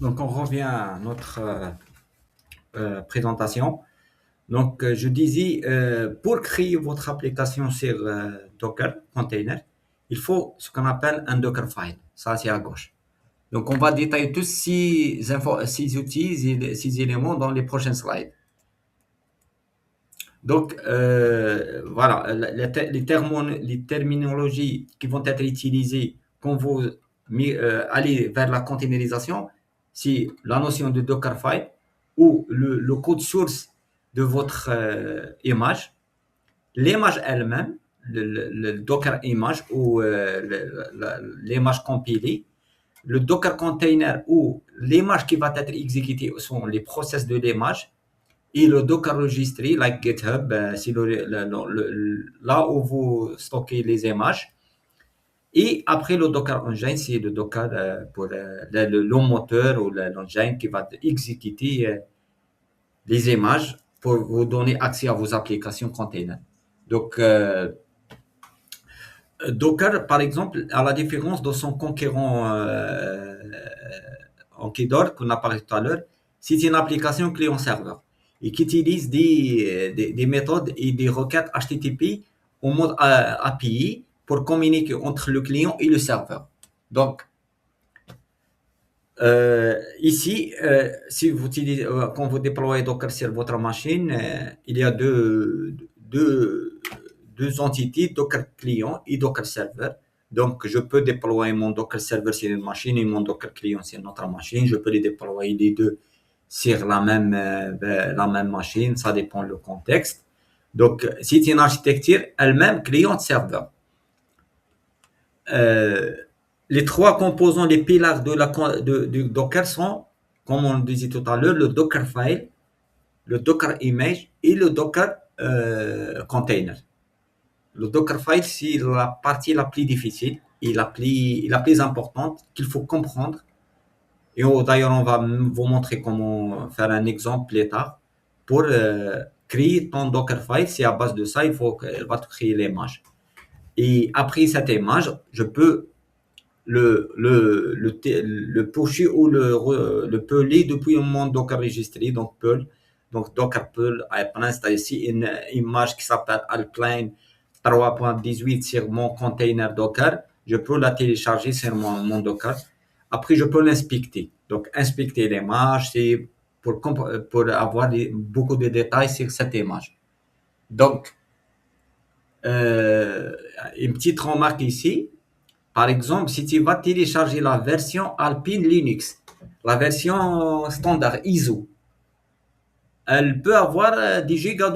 Donc, on revient à notre présentation. Donc, je disais, pour créer votre application sur Docker Container, il faut ce qu'on appelle un Dockerfile. Ça, c'est à gauche. Donc, on va détailler tous ces outils, ces éléments dans les prochaines slides. Donc, voilà, les terminologies qui vont être utilisées quand vous allez vers la containerisation, c'est la notion de Dockerfile ou le code source de votre image, l'image elle-même, le Docker image ou l'image compilée, le Docker container où l'image qui va être exécutée sont les process de l'image, et le Docker Registry, like GitHub, c'est là où vous stockez les images. Et après le Docker Engine, c'est le Docker pour le moteur ou l'engine qui va exécuter les images pour vous donner accès à vos applications container. Donc, Docker, par exemple, à la différence de son concurrent Ankidor, qu'on a parlé tout à l'heure, c'est une application client-serveur et qui utilise des méthodes et des requêtes HTTP au mode API pour communiquer entre le client et le serveur. Donc, ici, si vous utilisez, quand vous déployez Docker sur votre machine, il y a deux entités, Docker client et Docker serveur. Donc, je peux déployer mon Docker serveur sur une machine et mon Docker client sur une autre machine. Je peux les déployer les deux sur la même machine. Ça dépend du contexte. Donc, c'est une architecture elle-même client-serveur. Les trois composants, les piliers du Docker sont, comme on le disait tout à l'heure, le Dockerfile, le Docker Image et le Docker Container. Le Dockerfile, c'est la partie la plus difficile et la plus importante qu'il faut comprendre. Et d'ailleurs, on va vous montrer comment faire un exemple plus tard. Pour créer ton Dockerfile, c'est à base de ça, il va te créer l'image. Et après cette image, je peux le pusher ou le peler depuis mon Docker Registry, donc Perl. Donc Docker Perl, on installe ici une image qui s'appelle Alpine 3.18 sur mon container Docker. Je peux la télécharger sur mon Docker. Après, je peux l'inspecter. Donc, inspecter l'image, c'est pour avoir beaucoup de détails sur cette image. Donc, une petite remarque ici. Par exemple, si tu vas télécharger la version Alpine Linux, la version standard ISO, elle peut avoir 10 gigas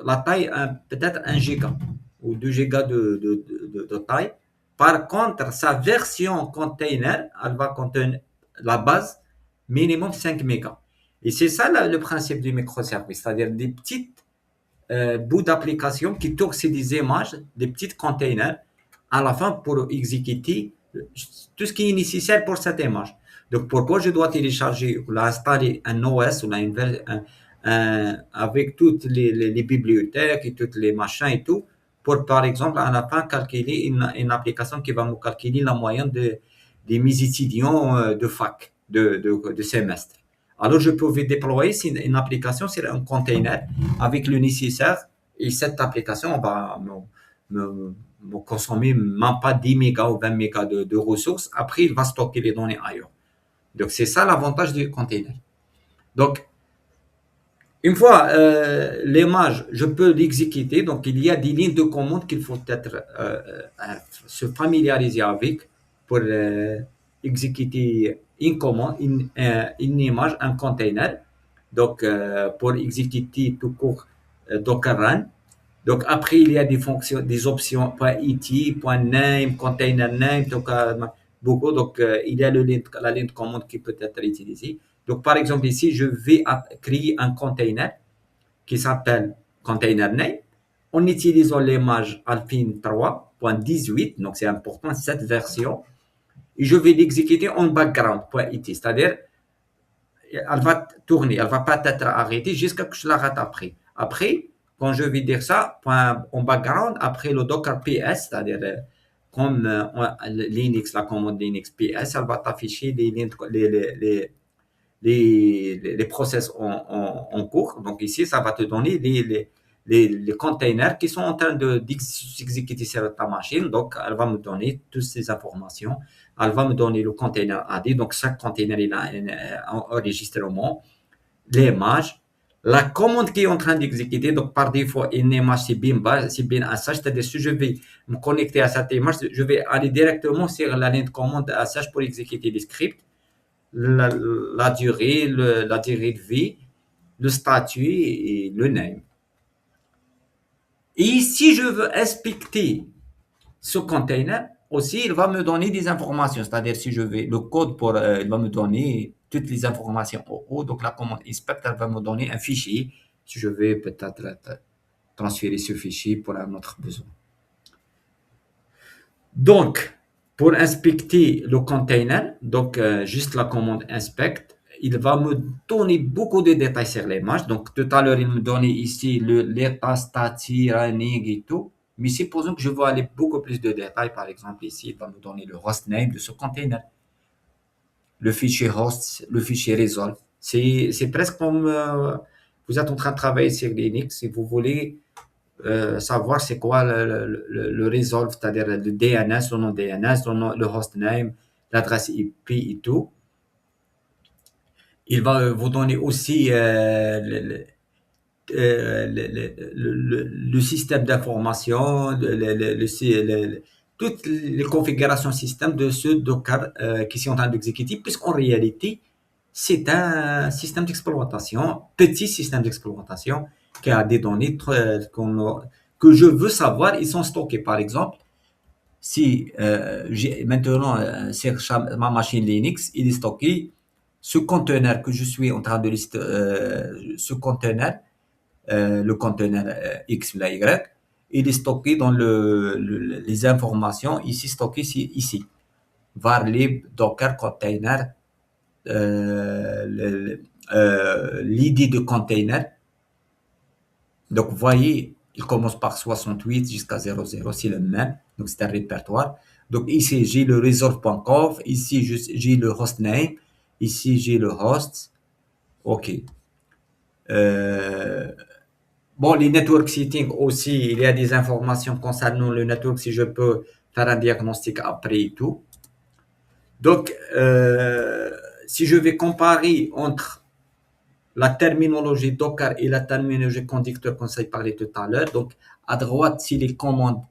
la taille, peut-être 1 giga ou 2 gigas de taille. Par contre, sa version container, elle va contenir la base minimum 5 mégas. Et c'est ça le principe du microservice, c'est-à-dire des petites bouts d'application qui tournent sur des images, des petites containers à la fin pour exécuter tout ce qui est nécessaire pour cette image. Donc, pourquoi je dois télécharger ou installer un OS ou avec toutes les bibliothèques et toutes les machins et tout, pour par exemple à la fin calculer une application qui va me calculer la moyenne des mes étudiants de fac, de semestre. Alors, je pouvais déployer une application sur un container avec le nécessaire et cette application va me consommer même pas 10 mégas ou 20 mégas de ressources. Après, il va stocker les données ailleurs. Donc, c'est ça l'avantage du container. Donc, une fois l'image, je peux l'exécuter. Donc, il y a des lignes de commande qu'il faut peut-être se familiariser avec pour exécuter une commande, une image, un container. Donc, pour exécuter tout court Docker Run. Donc, après, il y a des fonctions, des options .it, .name, container name, donc, beaucoup. Donc, il y a la ligne de commande qui peut être utilisée. Donc, par exemple, ici, je vais créer un container qui s'appelle container name en utilisant l'image Alpine 3.18. Donc, c'est important, cette version. Et je vais l'exécuter en background, .it, c'est-à-dire, elle va tourner, elle ne va pas être arrêtée jusqu'à ce que je l'arrête après. Après, quand je vais dire ça, en background, après le Docker PS, c'est-à-dire comme Linux, la commande Linux PS, elle va t'afficher les process en cours. Donc ici, ça va te donner les containers qui sont en train d'exécuter sur ta machine. Donc, elle va me donner toutes ces informations. Elle va me donner le container AD. Donc, chaque container, il a un enregistrement, l'image, la commande qui est en train d'exécuter. Donc, par défaut, une image, c'est bien SH. C'est-à-dire, si je vais me connecter à cette image, je vais aller directement sur la ligne de commande SH pour exécuter les scripts, la, la durée, la durée de vie, le statut et le name. Et si je veux inspecter ce container, aussi, il va me donner des informations. C'est-à-dire, si je vais, le code pour, il va me donner toutes les informations au haut. Donc, la commande inspect, elle va me donner un fichier. Si je vais peut-être transférer ce fichier pour un autre besoin. Donc, pour inspecter le container, donc juste la commande inspect, il va me donner beaucoup de détails sur l'image. Donc, tout à l'heure, il me donnait ici l'état, statut, running et tout. Mais supposons que je veux aller beaucoup plus de détails. Par exemple, ici, il va me donner le hostname de ce container, le fichier host, le fichier resolve. C'est presque comme vous êtes en train de travailler sur Linux et vous voulez savoir c'est quoi le resolve, c'est-à-dire le DNS, le nom DNS, le hostname, l'adresse IP et tout. Il va vous donner aussi le système d'information, toutes les configurations système de ce Docker qui sont en train d'exécuter, puisqu'en réalité, c'est un système d'exploitation, petit système d'exploitation qui a des données que je veux savoir, ils sont stockés. Par exemple, si j'ai maintenant sur ma machine Linux, il est stocké ce conteneur que je suis en train de lister, ce conteneur, le conteneur X ou Y, il est stocké dans les informations ici stockées ici. var lib docker container, l'id de container. Donc, vous voyez, il commence par 68 jusqu'à 00, c'est le même. Donc, c'est un répertoire. Donc, ici, j'ai le resolve.conf. Ici, j'ai le hostname. Ici, j'ai le host. OK. Bon, les network settings aussi, il y a des informations concernant le network si je peux faire un diagnostic après et tout. Donc, si je vais comparer entre la terminologie Docker et la terminologie conducteur qu'on s'est parlé tout à l'heure, donc à droite, c'est les commandes.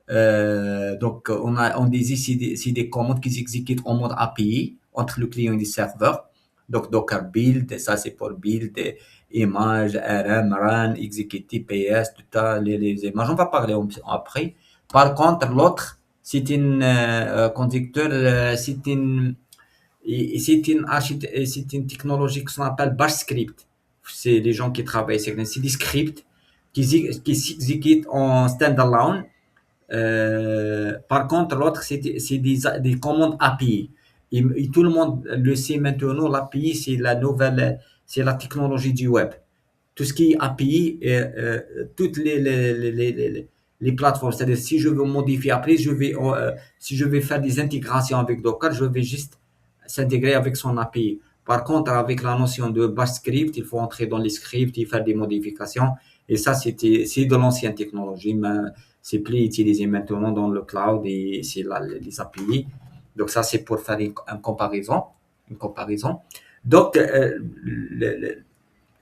Donc, on dit ici, c'est des commandes qui s'exécutent en mode API entre le client et le serveur. Donc, Docker build, ça c'est pour build, images, RM, run, exécuter, PS, tout ça, les images. On va parler après. Par contre, l'autre, c'est une conducteur, c'est une technologie qu'on appelle Bash Script. C'est les gens qui travaillent, c'est des scripts qui s'exécutent en standalone. Par contre, l'autre, c'est des commandes API. Et tout le monde le sait maintenant, l'API, c'est la technologie du web. Tout ce qui est API, toutes les plateformes, c'est-à-dire si je veux modifier après, si je vais faire des intégrations avec Docker, je vais juste s'intégrer avec son API. Par contre, avec la notion de bash script, il faut entrer dans les scripts et faire des modifications. Et ça, c'est de l'ancienne technologie, mais c'est plus utilisé maintenant dans le cloud et c'est les API. Donc ça, c'est pour faire une comparaison. Donc,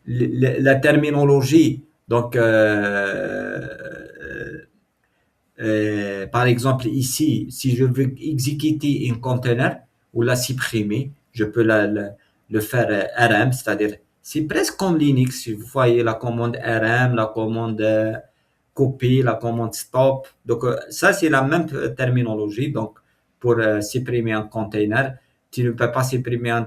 la terminologie, donc, par exemple, ici, si je veux exécuter un container ou la supprimer, je peux le faire RM, c'est-à-dire, c'est presque comme Linux. Vous voyez la commande RM, la commande copy, la commande stop. Donc, ça, c'est la même terminologie. Donc, pour supprimer un container, tu ne peux pas supprimer un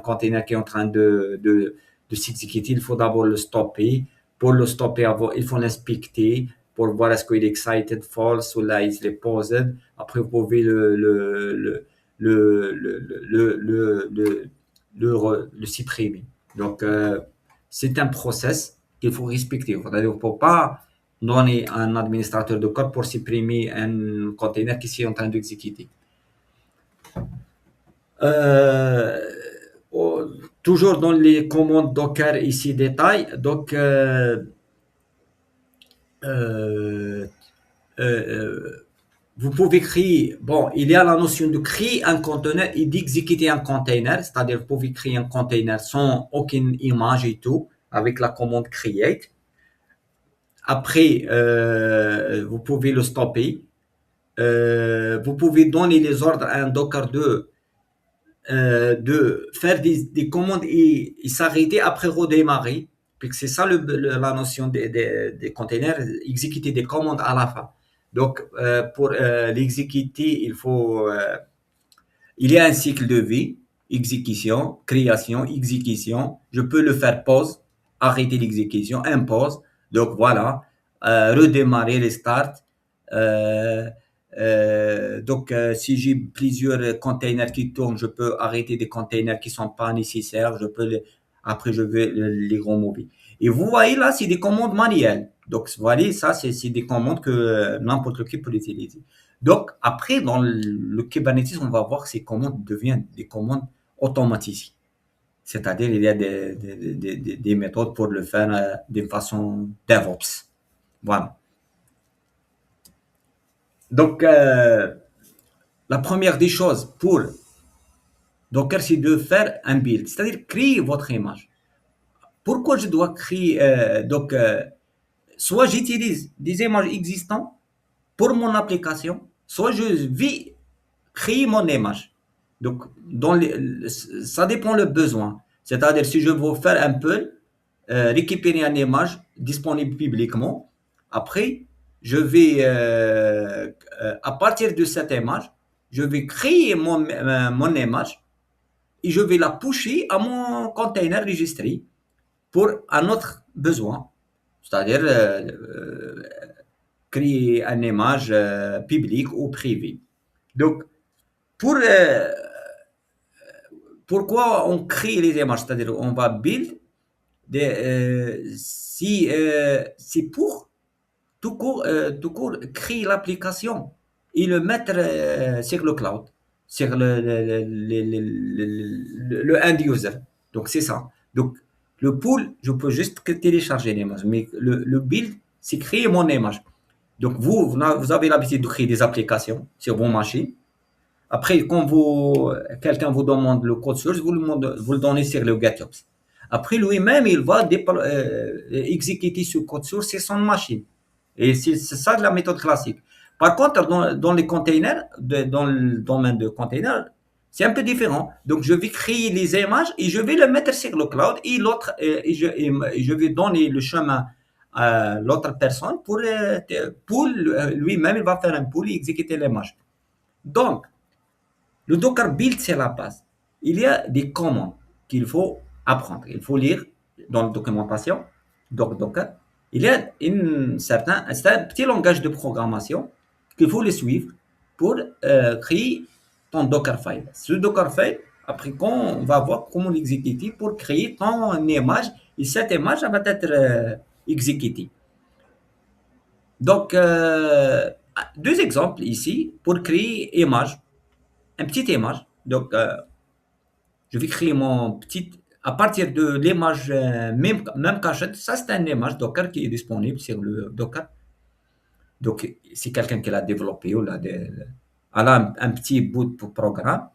container qui est en train de s'exécuter. Il faut d'abord le stopper. Pour le stopper, il faut l'inspecter pour voir est-ce qu'il est excited, false ou là il est paused. Après, vous pouvez le supprimer. Donc, c'est un process qu'il faut respecter. Il ne faut pas donner un administrateur de code pour supprimer un container qui est en train d'exécuter. toujours dans les commandes Docker ici détail. Donc, euh, euh, vous pouvez créer, bon, il y a la notion de créer un conteneur et d'exécuter un container, c'est-à-dire vous pouvez créer un container sans aucune image et tout, avec la commande create. Après, vous pouvez le stopper. Vous pouvez donner les ordres à un Docker de faire des commandes et s'arrêter après redémarrer. Puis c'est ça la notion des containers, exécuter des commandes à la fin. Donc, pour l'exécuter, il y a un cycle de vie, exécution, création, exécution. Je peux le faire pause, arrêter l'exécution, un pause. Donc voilà, redémarrer, restart. Euh, si j'ai plusieurs containers qui tournent, je peux arrêter des containers qui sont pas nécessaires. Après, je vais les remover. Et vous voyez là, c'est des commandes manuelles. Donc, vous voyez, ça, c'est des commandes que n'importe qui peut utiliser. Donc, après, dans le Kubernetes, on va voir que ces commandes deviennent des commandes automatisées. C'est-à-dire, il y a des méthodes pour le faire de façon DevOps. Voilà. Donc, la première des choses pour Docker, c'est de faire un build, c'est-à-dire créer votre image. Pourquoi je dois créer soit j'utilise des images existantes pour mon application, soit je vais créer mon image. Donc, ça dépend le besoin. C'est-à-dire, si je veux faire un peu, récupérer une image disponible publiquement, après, à partir de cette image, je vais créer mon image et je vais la pusher à mon container registré pour un autre besoin. C'est-à-dire, créer une image publique ou privée. Donc, pour, pourquoi on crée les images? C'est-à-dire, on va build c'est pour tout court créer l'application et le mettre sur le cloud, sur le end user. Donc, c'est ça. Donc, le pool, je peux juste télécharger l'image, mais le build, c'est créer mon image. Donc, vous avez l'habitude de créer des applications sur vos machines. Après, quand quelqu'un vous demande le code source, vous le donnez sur le GitHub. Après, lui-même, il va exécuter ce code source sur son machine. Et c'est ça la méthode classique. Par contre, dans les containers, dans le domaine de containers, c'est un peu différent. Donc, je vais créer les images et je vais les mettre sur le cloud et et je vais donner le chemin à l'autre personne pour lui-même, il va faire un pool et exécuter l'image. Donc, le Docker build, c'est la base. Il y a des commandes qu'il faut apprendre. Il faut lire dans la documentation Docker. Il y a c'est un petit langage de programmation qu'il faut le suivre pour créer ton Dockerfile. Ce Dockerfile, après, on va voir comment l'exécuter pour créer ton image. Et cette image va être exécutée. Donc, deux exemples ici pour créer image. Un petit image. Donc, je vais créer mon petit, à partir de l'image, même cachette, ça c'est une image Docker qui est disponible sur le Docker. Donc, c'est quelqu'un qui l'a développé ou elle a un petit bout de programme.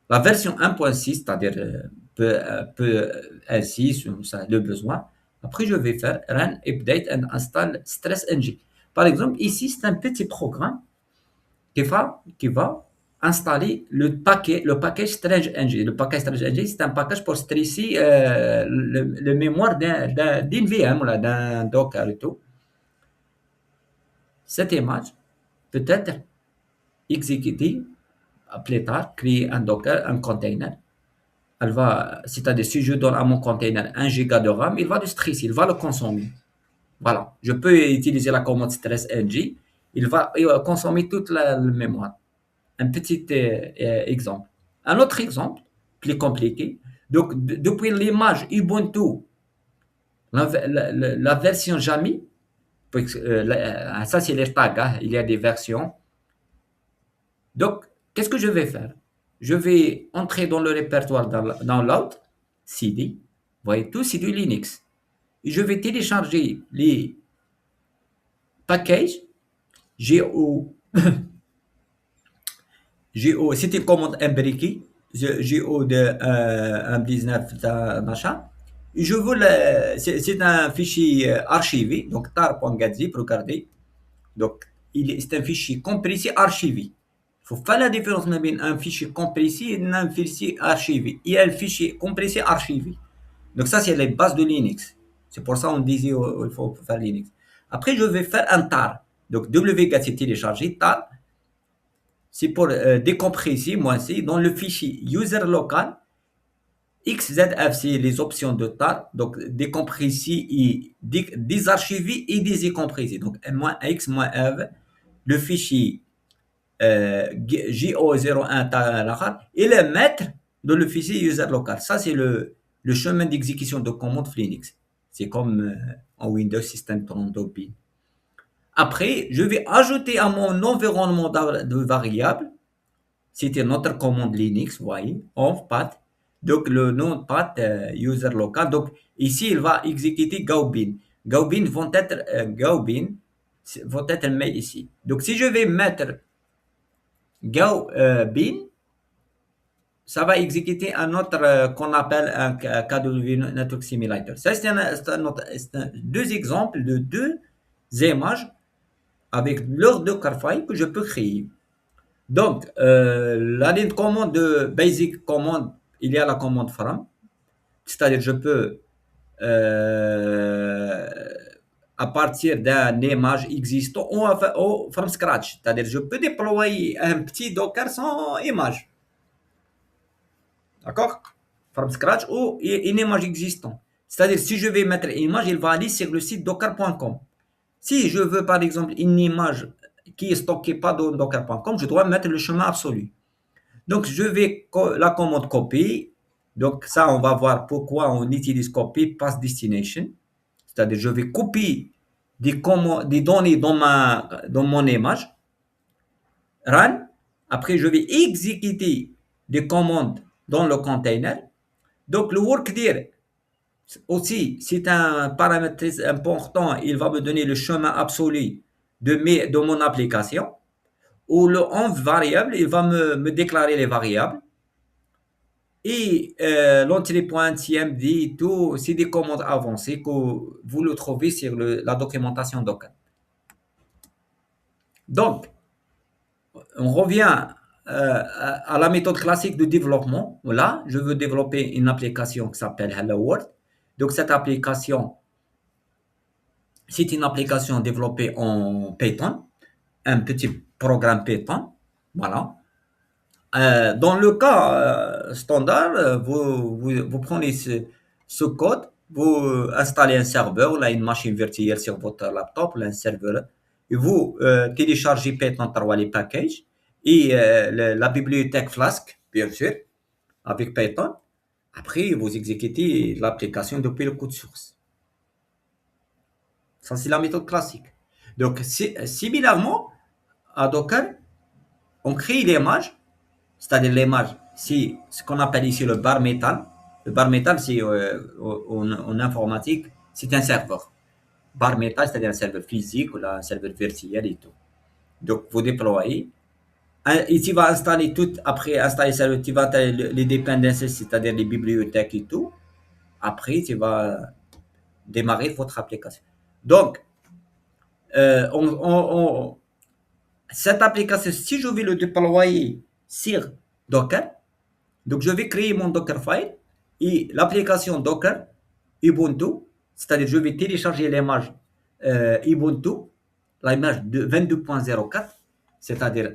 La version 1.6, c'est-à-dire peu ainsi, ça le besoin. Après, je vais faire run update and install stress-ng. Par exemple, ici, c'est un petit programme qui va installer le package StrangeNG. Le package StrangeNG, c'est un package pour stresser le mémoire d'une VM, d'un Docker et tout. Cette image peut être exécutée plus tard, créer un Docker, un container. C'est-à-dire, si je donne à mon container 1 giga de RAM, il va le stresser, il va le consommer. Voilà. Je peux utiliser la commande stress-ng, il va consommer toute la mémoire. Un petit exemple. Un autre exemple, plus compliqué. Donc, depuis l'image Ubuntu, la version Jami, ça c'est les tags, hein, il y a des versions. Donc, qu'est-ce que je vais faire? Je vais entrer dans le répertoire download. CD. Vous voyez, tout c'est du Linux. Et je vais télécharger les packages. J'ai au, c'est une commande imbriquée. J'ai au de un 19 machin. Et je veux c'est un fichier archivé, donc tar.gadzip, regardez. Donc, c'est un fichier compressé archivé. Il faut faire la différence entre un fichier compressé et un fichier archivé. Il y a le fichier compressé archivé. Donc ça, c'est les bases de Linux. C'est pour ça qu'on disait qu'il faut faire Linux. Après, je vais faire un tar. Donc wget c'est téléchargé, tar, c'est pour décompresser, moi c'est dans le fichier user local. XZF, c'est les options de tar, donc décompresser et désarchiver et décompresser. Donc -x -f, le fichier JO01 tar et le mettre dans le fichier user local. Ça, c'est le chemin d'exécution de commande Linux. C'est comme en Windows System 32 bits. Après, je vais ajouter à mon environnement de variables. C'était notre commande Linux, vous voyez, on path. Donc le nom de path user local. Donc ici, il va exécuter Gaubin. Gaubin vont être mis ici. Donc si je vais mettre Gaubin, ça va exécuter un autre qu'on appelle un KW Network Simulator. Ça, c'est deux exemples de deux images avec leur Dockerfile que je peux créer. Donc, la ligne de commande de basic commande, il y a la commande from, c'est-à-dire je peux, à partir d'un image existant ou from scratch, c'est-à-dire je peux déployer un petit Docker sans image. D'accord? From scratch ou une image existante. C'est-à-dire si je vais mettre une image, il va aller sur le site docker.com. Si je veux par exemple une image qui est stockée pas dans docker.com, je dois mettre le chemin absolu. Donc je vais la commande copy. Donc ça, on va voir pourquoi on utilise copy pass destination. C'est-à-dire je vais copier des données dans mon image. Run. Après, je vais exécuter des commandes dans le container. Donc le workdir aussi, c'est un paramètre très important. Il va me donner le chemin absolu de mon application. Ou le env variable, il va me déclarer les variables. Et l'entrée.cmd, tout, c'est des commandes avancées que vous le trouvez sur la documentation Docker. Donc, on revient à la méthode classique de développement. Là, je veux développer une application qui s'appelle Hello World. Donc, cette application, c'est une application développée en Python, un petit programme Python. Voilà. Dans le cas standard, vous prenez ce code, vous installez un serveur, là, une machine virtuelle sur votre laptop, là, un serveur, et vous téléchargez Python 3, les packages, et la bibliothèque Flask, bien sûr, avec Python. Après, vous exécutez l'application depuis le code source. Ça, c'est la méthode classique. Donc, similairement, à Docker, on crée l'image, c'est-à-dire l'image, c'est ce qu'on appelle ici le bar metal. Le bar metal, c'est en informatique, c'est un serveur. Bar metal, c'est-à-dire un serveur physique ou un serveur virtuel et tout. Donc, vous déployez. Et tu vas installer tout, après installer ça, tu vas installer les dependencies, c'est-à-dire les bibliothèques et tout. Après, tu vas démarrer votre application. Donc, cette application, si je vais le déployer sur Docker, donc je vais créer mon Dockerfile et l'application Docker Ubuntu, c'est-à-dire je vais télécharger l'image Ubuntu, l'image de 22.04, c'est-à-dire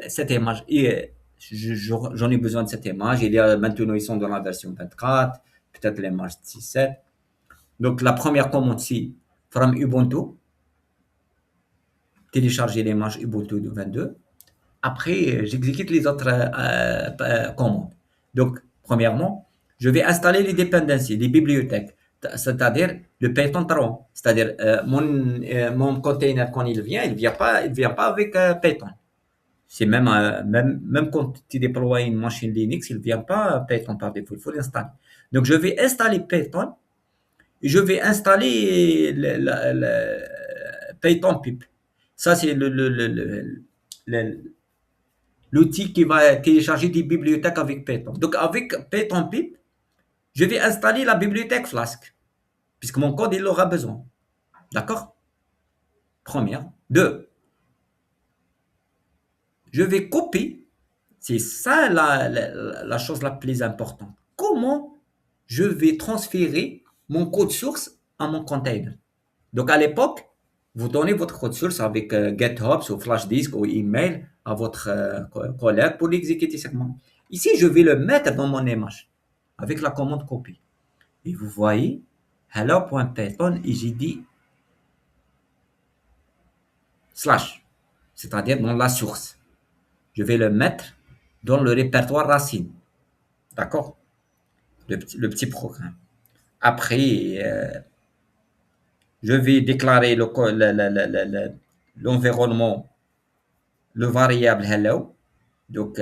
cette image, et j'en ai besoin de cette image. Il y a maintenant, ils sont dans la version 24, peut-être l'image 17. Donc la première commande, c'est from Ubuntu, télécharger l'image Ubuntu de 22. Après, j'exécute les autres commandes. Donc, premièrement, je vais installer les dependencies, les bibliothèques, c'est-à-dire le Python 3. C'est-à-dire mon container, quand il vient pas avec Python. C'est même quand tu déploies une machine Linux, il ne vient pas Python par défaut, il faut l'installer. Donc, je vais installer Python et je vais installer Python pip. Ça, c'est l'outil qui va télécharger des bibliothèques avec Python. Donc, avec Python pip, je vais installer la bibliothèque Flask, puisque mon code, il aura besoin. D'accord? Première. Deux, je vais copier. C'est ça la chose la plus importante. Comment je vais transférer mon code source à mon container? Donc, à l'époque, vous donnez votre code source avec GitHub ou FlashDisk ou email à votre collègue pour l'exécuter segment. Ici, je vais le mettre dans mon image avec la commande copie. Et vous voyez, hello.python et j'ai dit slash, c'est-à-dire dans la source. Je vais le mettre dans le répertoire racine. D'accord? Le petit programme. Après, je vais déclarer l'environnement, le variable hello. Donc,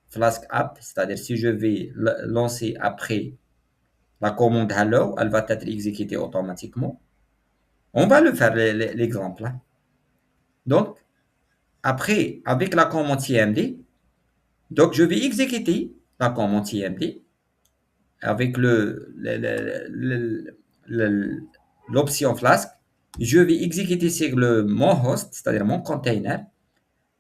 Flask app, c'est-à-dire si je vais lancer après la commande hello, elle va être exécutée automatiquement. On va le faire l'exemple. Hein. Donc, après, avec la commande cmd, donc je vais exécuter la commande cmd avec l'option Flask. Je vais exécuter sur mon host, c'est-à-dire mon container,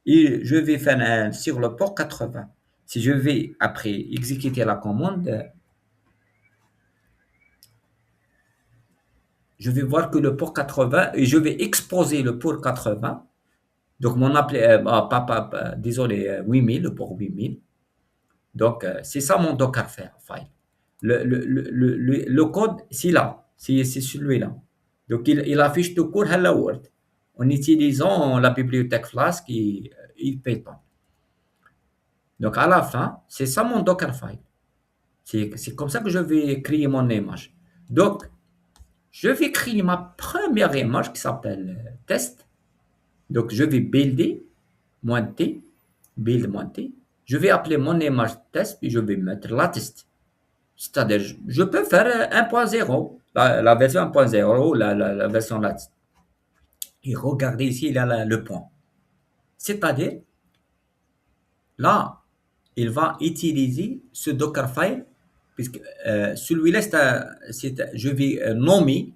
et je vais faire sur le port 80. Si je vais après exécuter la commande, je vais voir que le port 80, et je vais exposer le port 80. Donc, mon appelé, désolé, 8000, le port 8000. Donc, c'est ça mon Dockerfile. Le code, c'est là, c'est celui-là. Donc, il affiche tout court Hello World en utilisant la bibliothèque Flask et Python. Donc, à la fin, c'est ça mon Dockerfile. C'est comme ça que je vais créer mon image. Donc, je vais créer ma première image qui s'appelle test. Donc, je vais builder, -t, build -t. Je vais appeler mon image test, puis je vais mettre la test. C'est-à-dire, je peux faire 1.0, la version 1.0, la version la test. Et regardez ici, il y a le point. C'est-à-dire, là, il va utiliser ce Dockerfile, puisque celui-là, je vais nommer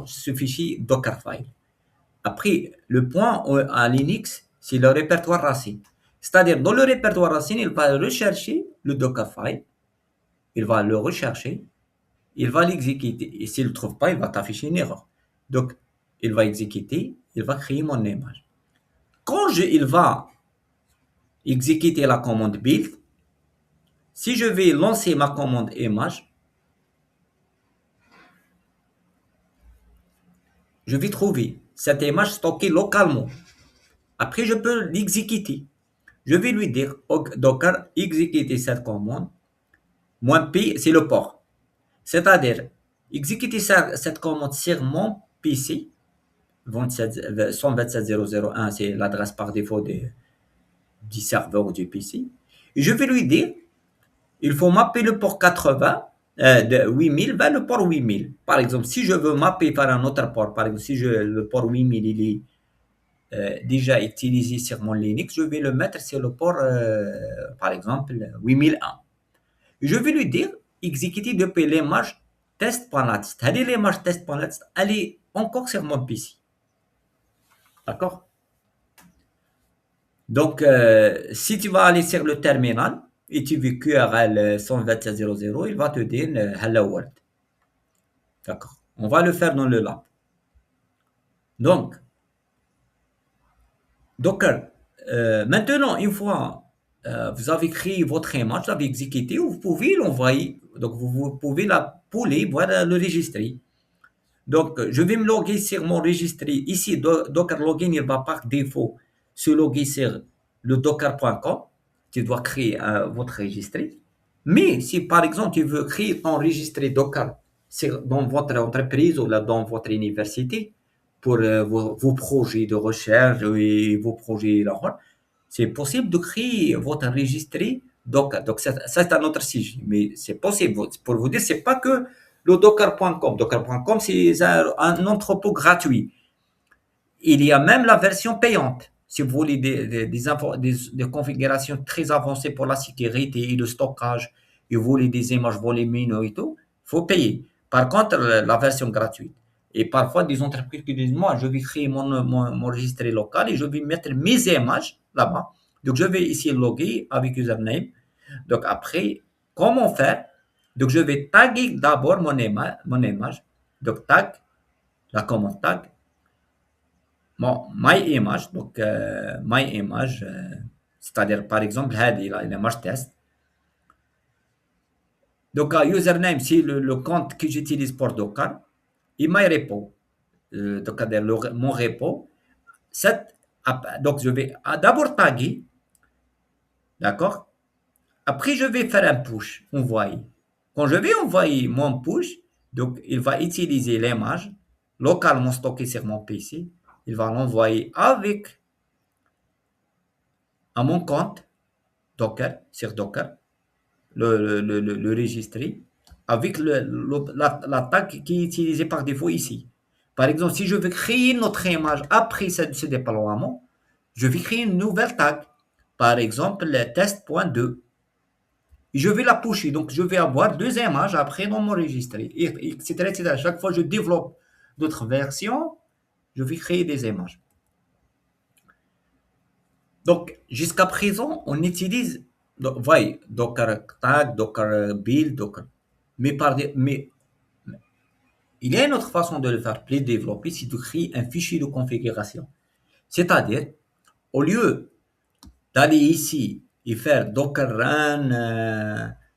ce fichier Dockerfile. Après, le point à Linux, c'est le répertoire racine. C'est-à-dire, dans le répertoire racine, il va rechercher le Dockerfile, il va le rechercher, il va l'exécuter. Et s'il ne le trouve pas, il va t'afficher une erreur. Donc, il va exécuter, il va créer mon image. Quand il va exécuter la commande build, si je vais lancer ma commande image, je vais trouver cette image stockée localement. Après, je peux l'exécuter. Je vais lui dire, Docker, exécuter cette commande. -p, c'est le port. C'est-à-dire, exécuter cette commande sur mon PC. 127.0.0.1, c'est l'adresse par défaut du serveur du PC. Et je vais lui dire, il faut mapper le port 80 de 8000 vers le port 8000. Par exemple, si je veux mapper par un autre port, par exemple, si le port 8000 il est déjà utilisé sur mon Linux, je vais le mettre sur le port, par exemple, 8001. Je vais lui dire, exécuter depuis l'image test.latest. L'image test.latest, elle est encore sur mon PC. D'accord? Donc, si tu vas aller sur le terminal et tu veux QRL 127.0.0, il va te dire Hello World. D'accord? On va le faire dans le lab. Donc, Docker, maintenant, une fois vous avez créé votre image, vous avez exécuté, vous pouvez l'envoyer. Donc, vous pouvez la pouler, voilà, le registrer. Donc, je vais me loguer sur mon registre. Ici, Docker Login, il va par défaut se loguer sur le docker.com. Tu dois créer votre registre. Mais si, par exemple, tu veux créer ton registre Docker dans votre entreprise ou là, dans votre université pour vos projets de recherche et vos projets là, c'est possible de créer votre registre Docker. Donc, ça, c'est un autre sujet, mais c'est possible. Pour vous dire, c'est pas que le docker.com. Docker.com, c'est un entrepôt gratuit. Il y a même la version payante. Si vous voulez des configurations très avancées pour la sécurité et le stockage, et vous voulez des images volumineuses et tout, il faut payer. Par contre, la version gratuite. Et parfois, des entreprises qui disent, moi, je vais créer mon registre local et je vais mettre mes images là-bas. Donc, je vais ici loguer avec username. Donc, après, comment faire? Donc, je vais taguer d'abord mon image. Donc, tag, la commande tag. Bon, my image, donc my image, c'est-à-dire par exemple, هذه l'image test. Donc, username, c'est le compte que j'utilise pour Docker. Et my repo, donc mon repo. Donc, je vais d'abord taguer, d'accord? Après, je vais faire un push, envoyer. Quand je vais envoyer mon push, donc il va utiliser l'image localement stockée sur mon PC. Il va l'envoyer avec à mon compte Docker, sur Docker, le registrer avec la tag qui est utilisée par défaut ici. Par exemple, si je veux créer notre image après ce déploiement, je vais créer une nouvelle tag. Par exemple, le test.2. Je vais la pusher. Donc, je vais avoir deux images après dans mon registre, etc., etc. Chaque fois que je développe d'autres versions, je vais créer des images. Donc, jusqu'à présent, on utilise voyez, Docker tag, Docker build, Docker. Mais il y a une autre façon de le faire, plus développer, c'est de créer un fichier de configuration. C'est-à-dire, au lieu d'aller ici et faire Docker run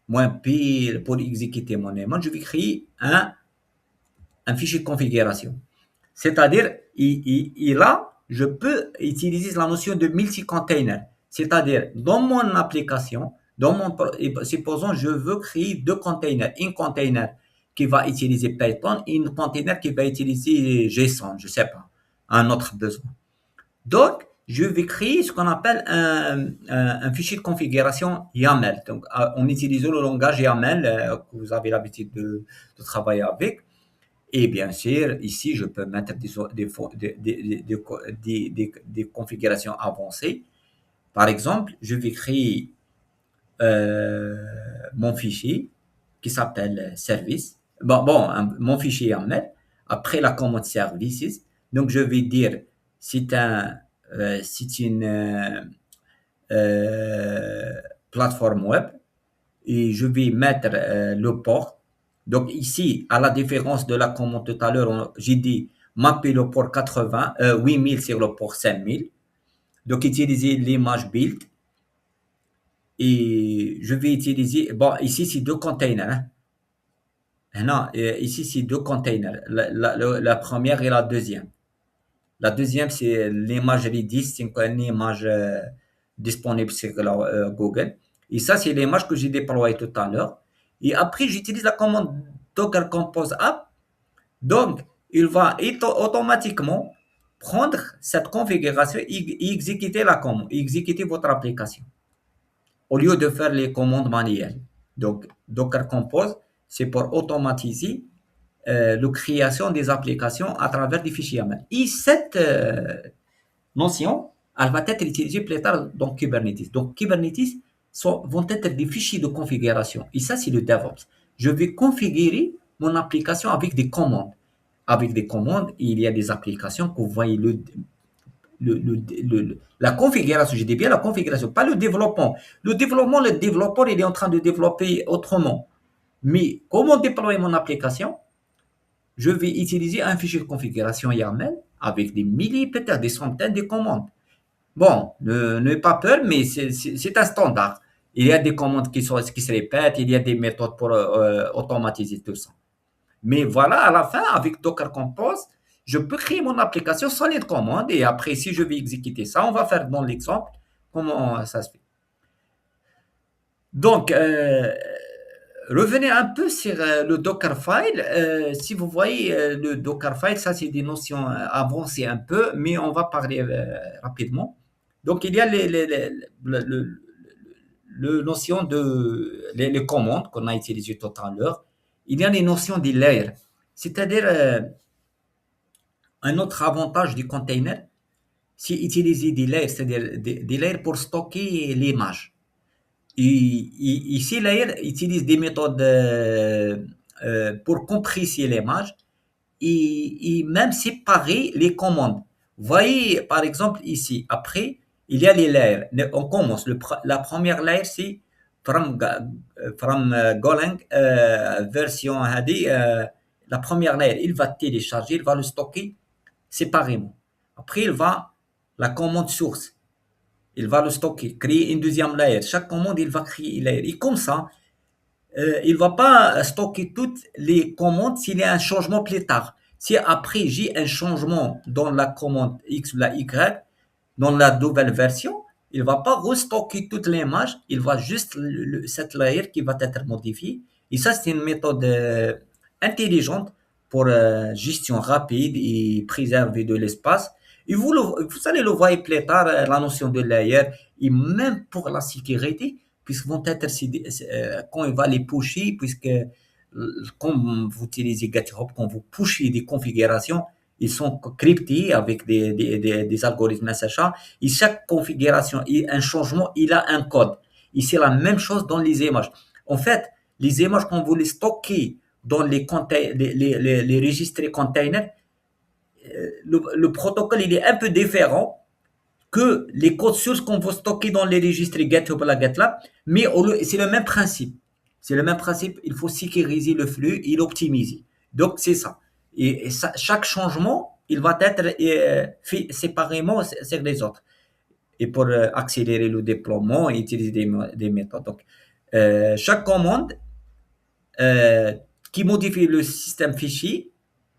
-p pour exécuter mon image, je vais créer un fichier de configuration. C'est-à-dire, là, je peux utiliser la notion de multi-container. C'est-à-dire, dans mon application, supposons je veux créer deux containers. Un container qui va utiliser Python et un container qui va utiliser JSON, je ne sais pas, un autre besoin. Donc, je vais créer ce qu'on appelle un fichier de configuration YAML. Donc, en utilisant le langage YAML que vous avez l'habitude de travailler avec. Et bien sûr, ici, je peux mettre des configurations avancées. Par exemple, je vais créer mon fichier qui s'appelle service. Mon fichier YAML. Après la commande services. Donc, je vais dire c'est une plateforme web et je vais mettre le port. Donc ici, à la différence de la commande tout à l'heure, j'ai dit mapper le port 8000 sur le port 5000. Donc utiliser l'image build. Et je vais utiliser, ici c'est deux containers. Non, ici c'est deux containers. La première et la deuxième. La deuxième, c'est l'image Redis, c'est une image disponible sur Google. Et ça, c'est l'image que j'ai déployée tout à l'heure. Et après, j'utilise la commande Docker Compose App. Donc, il va automatiquement prendre cette configuration et exécuter la commande, exécuter votre application. Au lieu de faire les commandes manuelles. Donc, Docker Compose, c'est pour automatiser la création des applications à travers des fichiers YAML. Et cette notion, elle va être utilisée plus tard dans Kubernetes. Donc, Kubernetes vont être des fichiers de configuration. Et ça, c'est le DevOps. Je vais configurer mon application avec des commandes. Avec des commandes, il y a des applications que vous voyez la configuration, je dis bien la configuration, pas le développement. Le développeur, il est en train de développer autrement. Mais comment déployer mon application? Je vais utiliser un fichier de configuration YAML avec des milliers, peut-être des centaines de commandes. Bon, n'ayez pas peur, mais c'est un standard. Il y a des commandes qui se répètent, il y a des méthodes pour automatiser tout ça. Mais voilà, à la fin, avec Docker Compose, je peux créer mon application sans les commandes et après, si je vais exécuter ça, on va faire dans l'exemple comment ça se fait. Donc, revenez un peu sur le Dockerfile. Si vous voyez le Dockerfile, ça c'est des notions avancées un peu, mais on va parler rapidement. Donc, il y a le notion de les commandes qu'on a utilisées tout à l'heure. Il y a les notions des layers. C'est-à-dire, un autre avantage du container, c'est utiliser des layers, c'est-à-dire des layers pour stocker l'image. Ici, layers utilise des méthodes pour compresser l'image et même séparer les commandes. Voyez, par exemple, ici, après, il y a les layers. On commence. La première layer, c'est from Golang version هذه, la première layer. Il va télécharger, il va le stocker séparément. Après, il va la commande source. Il va le stocker, créer une deuxième layer. Chaque commande, il va créer une layer. Et comme ça, il ne va pas stocker toutes les commandes s'il y a un changement plus tard. Si après j'ai un changement dans la commande X ou la Y, dans la nouvelle version, il ne va pas restocker toute l'image, il va juste cette layer qui va être modifiée. Et ça, c'est une méthode intelligente pour gestion rapide et préserver de l'espace. Et vous allez le voir plus tard, la notion de layer, et même pour la sécurité, puisque vont être quand il va les pusher, puisque quand vous utilisez GitHub, quand vous pushez des configurations, ils sont cryptés avec des algorithmes SHA, et chaque configuration et un changement, il a un code. Et c'est la même chose dans les images. En fait, les images, quand vous les stockez dans les registres containers, le protocole, il est un peu différent que les codes sources qu'on va stocker dans les registres GitHub ou la GitLab, mais c'est le même principe. C'est le même principe, il faut sécuriser le flux et l'optimiser. Donc, c'est ça. Et ça, chaque changement, il va être fait séparément sur les autres. Et pour accélérer le déploiement et utiliser des méthodes. Donc, chaque commande qui modifie le système fichier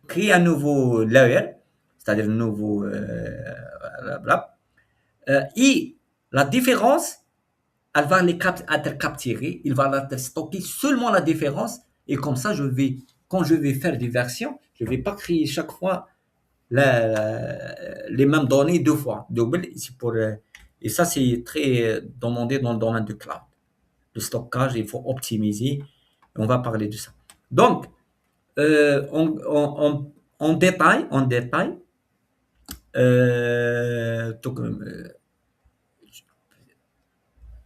crée un nouveau layer, c'est-à-dire un nouveau et la différence, elle va être capturée, il va être stocké seulement la différence, et comme ça, quand je vais faire des versions, je ne vais pas créer chaque fois les mêmes données deux fois. Double, et ça, c'est très demandé dans le domaine du cloud. Le stockage, il faut optimiser. On va parler de ça. Donc, en détail,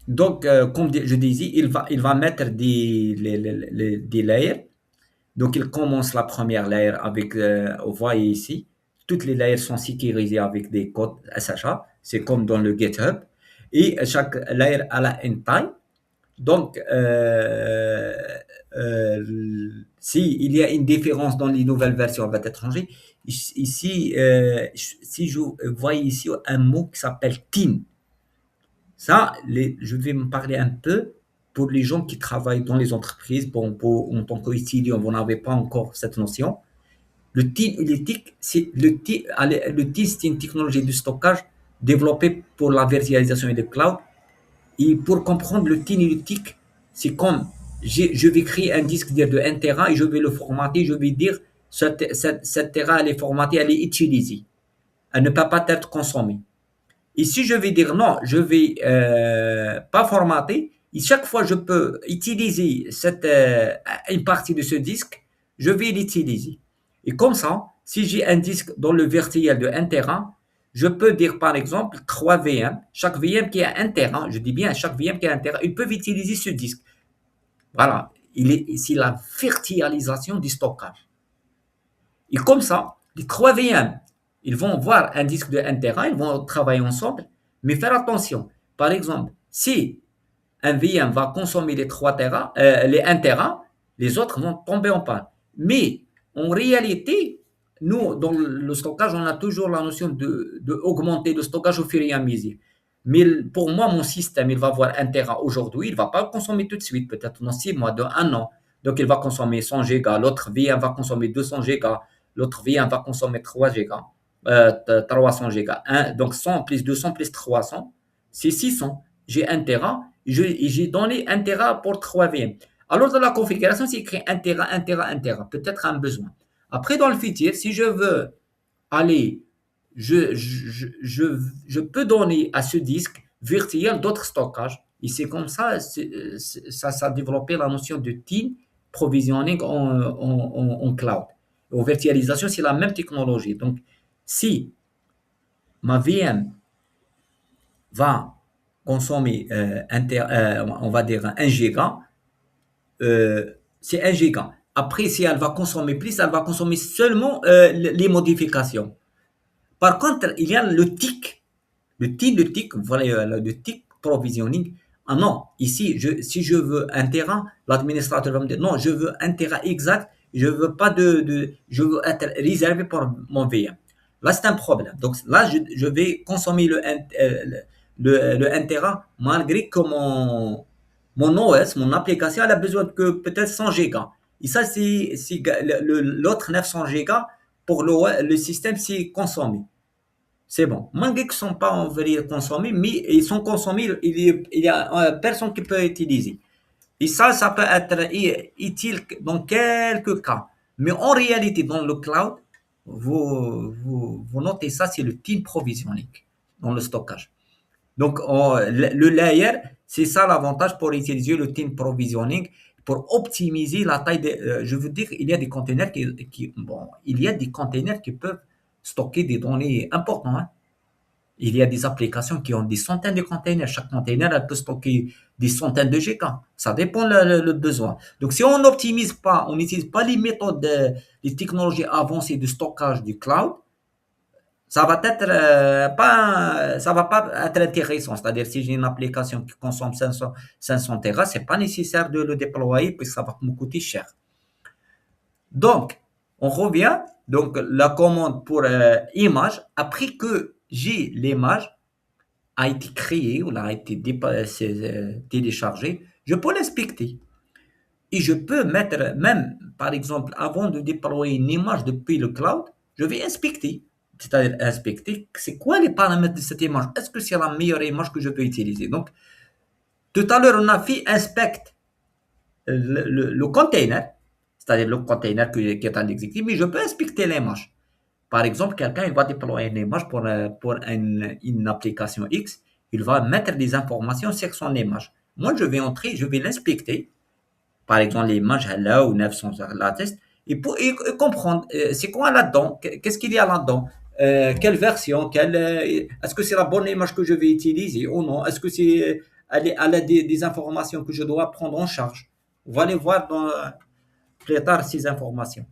donc, comme je disais, il va mettre des layers. Donc, il commence la première layer avec, vous voyez ici, toutes les layers sont sécurisées avec des codes SHA. C'est comme dans le GitHub. Et chaque layer a une taille. Donc, s'il y a une différence dans les nouvelles versions, elle va être changée. Ici, si je vois ici un mot qui s'appelle TIN, ça, je vais me parler un peu pour les gens qui travaillent dans les entreprises. Bon, en tant qu'étudiant, vous n'avez pas encore cette notion. Le TIN, c'est une technologie de stockage développée pour la virtualisation et le cloud. Et pour comprendre le TIN et le TIC, c'est comme je vais créer un disque de 1 Tera et je vais le formater. Je vais dire cette Tera, elle est formatée, elle est utilisée. Elle ne peut pas être consommée. Et si je vais dire non, je vais pas formater, et chaque fois je peux utiliser une partie de ce disque, je vais l'utiliser. Et comme ça, si j'ai un disque dans le virtuel de 1 Tera, je peux dire par exemple 3 VM, chaque VM qui a 1 Tera, je dis bien chaque VM qui a 1 Tera, ils peuvent utiliser ce disque. Voilà, c'est la virtualisation du stockage. Et comme ça, les 3 VM, ils vont voir un disque de 1 Tera, ils vont travailler ensemble, mais faire attention. Par exemple, si un VM va consommer les 3 Tera, les 1 Tera, les autres vont tomber en panne. Mais en réalité, nous, dans le stockage, on a toujours la notion de augmenter le stockage au fur et à mesure. Mais pour moi, mon système, il va avoir 1 Tera aujourd'hui, il ne va pas le consommer tout de suite, peut-être dans 6 mois, dans 1 an. Donc, il va consommer 100 gigas, l'autre VM va consommer 200 gigas, l'autre VM va consommer 3 gigas, 300 gigas. Donc, 100 plus 200 plus 300, c'est 600. J'ai 1 Tera, j'ai donné 1 Tera pour 3 VM. Alors, dans la configuration, c'est écrit 1 Tera, 1 Tera, 1 Tera. Peut-être un besoin. Après, dans le futur, si je veux aller je peux donner à ce disque virtuel d'autres stockages. Et c'est comme ça, ça a développé la notion de team provisioning en cloud. En virtualisation, c'est la même technologie. Donc, si ma VM va consommer, on va dire, 1 giga, c'est 1 giga. Après, si elle va consommer plus, elle va consommer seulement les modifications. Par contre, il y a le tick, voilà, le tick provisioning. Ah non, ici, si je veux 1 Tera, l'administrateur va me dire non, je veux 1 Tera exact, je veux pas je veux être réservé pour mon VM. Là, c'est un problème. Donc là, je vais consommer le 1 Tera malgré que mon OS, mon application, elle a besoin que peut-être 100 gigas. Et ça, l'autre 900 gigas pour le système, c'est consommé. C'est bon. Malgré qu'ils ne sont pas en vrai consommés, mais ils sont consommés, il y a personne qui peut utiliser. Et ça peut être utile dans quelques cas. Mais en réalité, dans le cloud, vous notez ça, c'est le team provisioning dans le stockage. Donc, le layer, c'est ça l'avantage pour utiliser le team provisioning, pour optimiser la taille je veux dire, il y a des containers bon, il y a des containers qui peuvent stocker des données importantes, hein. Il y a des applications qui ont des centaines de containers. Chaque container, elle peut stocker des centaines de gigas. Ça dépend le besoin. Donc, si on n'optimise pas, on n'utilise pas les méthodes, les technologies avancées de stockage du cloud, ça va être ça va pas être intéressant. C'est-à-dire, si j'ai une application qui consomme 500 Tera, c'est pas nécessaire de le déployer puisque ça va me coûter cher. Donc, on revient. Donc, la commande pour image, après que j'ai l'image, a été créée ou a été téléchargée, je peux l'inspecter. Et je peux mettre, même, par exemple, avant de déployer une image depuis le cloud, je vais inspecter. C'est-à-dire inspecter, c'est quoi les paramètres de cette image? Est-ce que c'est la meilleure image que je peux utiliser? Donc, tout à l'heure, on a fait inspect le container, c'est-à-dire le container qui est en exécutif, mais je peux inspecter l'image. Par exemple, quelqu'un il va déployer une image pour une application X, il va mettre des informations sur son image. Moi, je vais entrer, je vais l'inspecter, par exemple l'image Hello ou 900 latest, et comprendre c'est quoi là-dedans, qu'est-ce qu'il y a là-dedans, quelle version, est-ce que c'est la bonne image que je vais utiliser ou non, est-ce que elle a des informations que je dois prendre en charge. On va aller voir plus tard ces informations.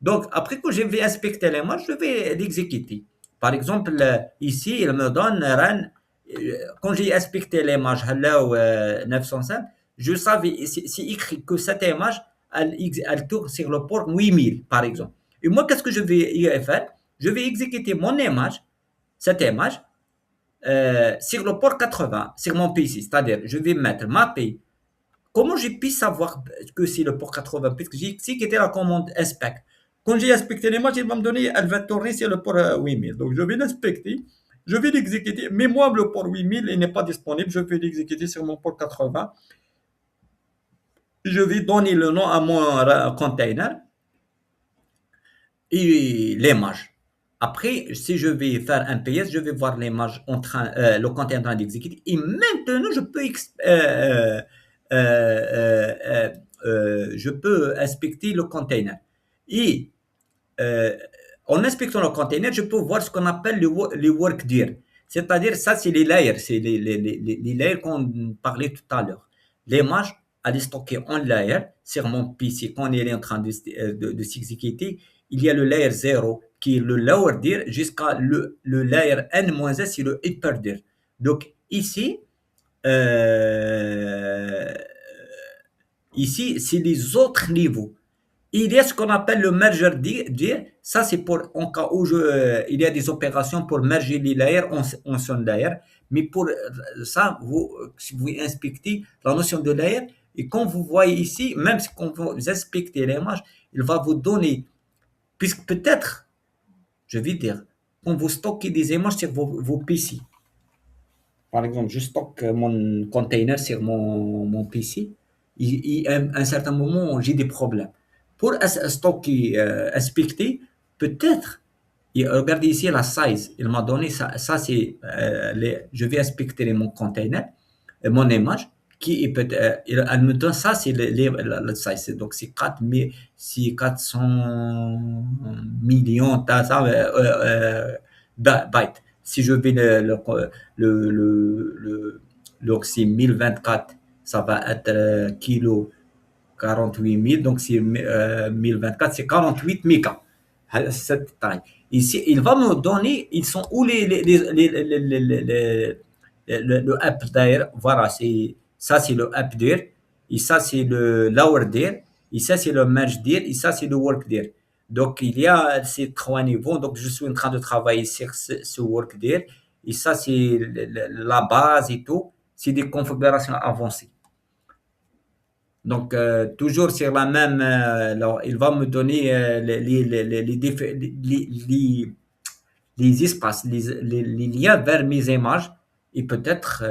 Donc, après que je vais inspecter l'image, je vais l'exécuter. Par exemple, ici, il me donne RAN. Quand j'ai inspecté l'image Hello 905, je savais, c'est écrit que cette image, elle tourne sur le port 8000, par exemple. Et moi, qu'est-ce que je vais y faire? Je vais exécuter mon image, cette image, sur le port 80, sur mon PC. C'est-à-dire, je vais mettre mapper. Comment j'ai pu savoir que c'est le port 80? Puisque j'ai exécuté la commande inspect. Quand j'ai inspecté l'image, il va me donner, elle va tourner sur le port 8000. Donc, je vais l'inspecter, je vais l'exécuter. Mais moi, le port 8000, il n'est pas disponible. Je vais l'exécuter sur mon port 80. Je vais donner le nom à mon container et l'image. Après, si je vais faire un PS, je vais voir l'image le container en train d'exécuter. Et maintenant, je peux inspecter le container. Et en inspectant le container, je peux voir ce qu'on appelle les work dir. C'est-à-dire, ça, c'est les layers. C'est les layers qu'on parlait tout à l'heure. L'image, elle est stockée en layer sur mon PC. Quand elle est en train de s'exécuter, il y a le layer 0 qui est le lower dir jusqu'à le layer n-1, c'est le upper dir. Donc, euh, ici, c'est les autres niveaux. Il y a ce qu'on appelle le merger dir. Ça, c'est pour en cas où il y a des opérations pour merger les layers en son layer. Mais pour ça, si vous inspectez la notion de layer, et quand vous voyez ici, même si quand vous inspectez l'image, il va vous donner, puisque peut-être, je vais dire, quand vous stockez des images sur vos PC, par exemple, je stocke mon container sur mon PC, à un certain moment, j'ai des problèmes. Pour stocker, inspecter, peut-être Et regardez ici la size. Il m'a donné ça. Ça c'est je vais inspecter mon container, mon image, qui est elle me donne ça, c'est le size. Donc c'est 4000, c'est 400 millions bytes. Si je vais donc c'est 1024, ça va être kilo 48 000, donc c'est 1024, c'est 48 mégas. Cette taille. Ici, il va me donner, ils sont où le up there. Voilà, ça c'est le up there, et ça c'est le lower there, et ça c'est le merge there, et ça c'est le work there. Donc il y a ces trois niveaux, donc je suis en train de travailler sur ce work there, et ça c'est la base et tout, c'est des configurations avancées. Donc, toujours sur la même, alors, il va me donner les espaces, les liens vers mes images, et peut-être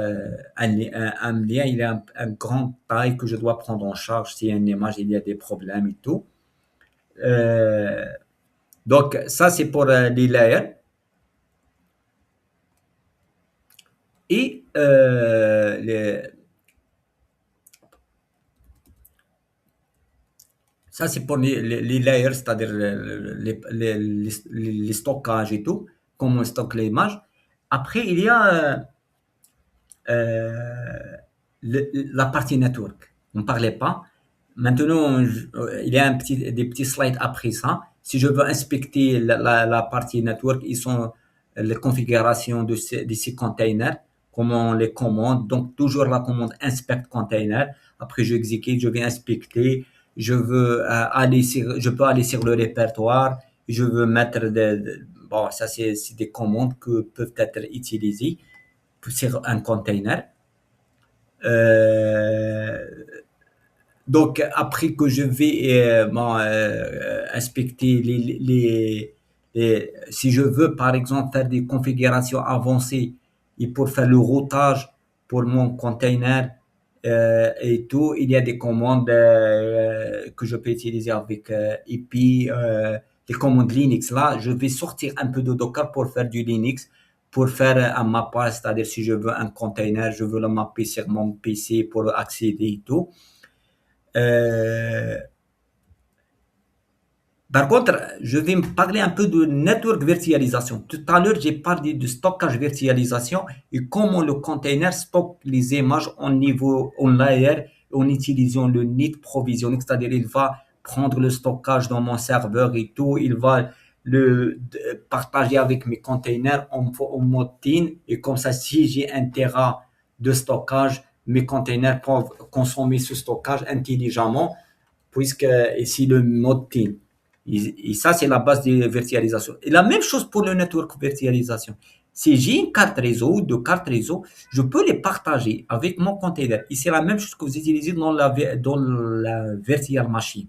un lien, il y a un grand taille que je dois prendre en charge si une image, il y a des problèmes et tout. Euh, donc, ça, c'est pour les layers. Et ça, c'est pour les layers, c'est-à-dire les stockages et tout, comment on stocke l'image. Après, il y a euh, la partie network. On ne parlait pas. Maintenant, il y a des petits slides après ça. Si je veux inspecter la partie network, ils sont les configurations de ces containers, comment on les commande. Donc, toujours la commande inspect container. Après, je exécute, je vais inspecter. Je peux aller sur le répertoire. Je veux mettre bon, ça c'est des commandes que peuvent être utilisées sur un container. Euh, donc, après que je vais inspecter si je veux, par exemple, faire des configurations avancées et pour faire le routage pour mon container et tout, il y a des commandes que je peux utiliser avec IP, les commandes Linux. Là, je vais sortir un peu de Docker pour faire du Linux, pour faire un mappage, c'est-à-dire si je veux un container, je veux le mapper sur mon PC pour accéder et tout. Euh, Par contre, je vais me parler un peu de network virtualisation. Tout à l'heure, j'ai parlé de stockage virtualisation et comment le container stocke les images en niveau, en layer, en utilisant le NIT provisioning, c'est-à-dire il va prendre le stockage dans mon serveur et tout, il va partager avec mes containers en mode TIN, et comme ça, si j'ai un Tera de stockage, mes containers peuvent consommer ce stockage intelligemment, puisque ici le mode TIN. Et ça, c'est la base de virtualisation. Et la même chose pour le network virtualisation. Si j'ai une carte réseau ou deux cartes réseau, je peux les partager avec mon container. Et c'est la même chose que vous utilisez dans la virtual machine.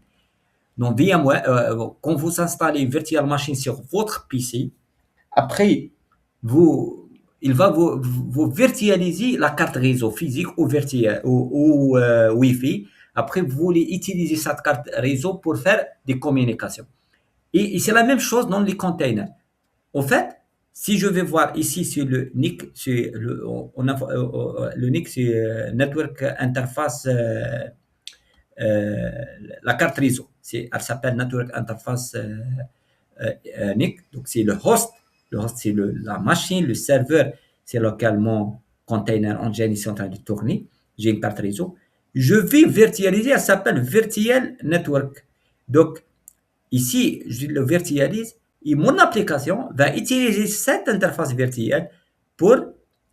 Donc, VMware, quand vous installez virtual machine sur votre PC, après, vous, il va vous virtualiser la carte réseau physique ou, virtuelle, ou Wi-Fi. Après, vous voulez utiliser cette carte réseau pour faire des communications. Et c'est la même chose dans les containers. En fait, si je vais voir ici sur le NIC, le NIC, c'est Network Interface, euh, la carte réseau. Elle s'appelle Network Interface NIC. Donc, c'est le host. Le host, c'est la machine. Le serveur, c'est localement container engine ici en train de tourner. J'ai une carte réseau. Je vais virtualiser, elle s'appelle Virtual Network. Donc, ici, je le virtualise et mon application va utiliser cette interface virtuelle pour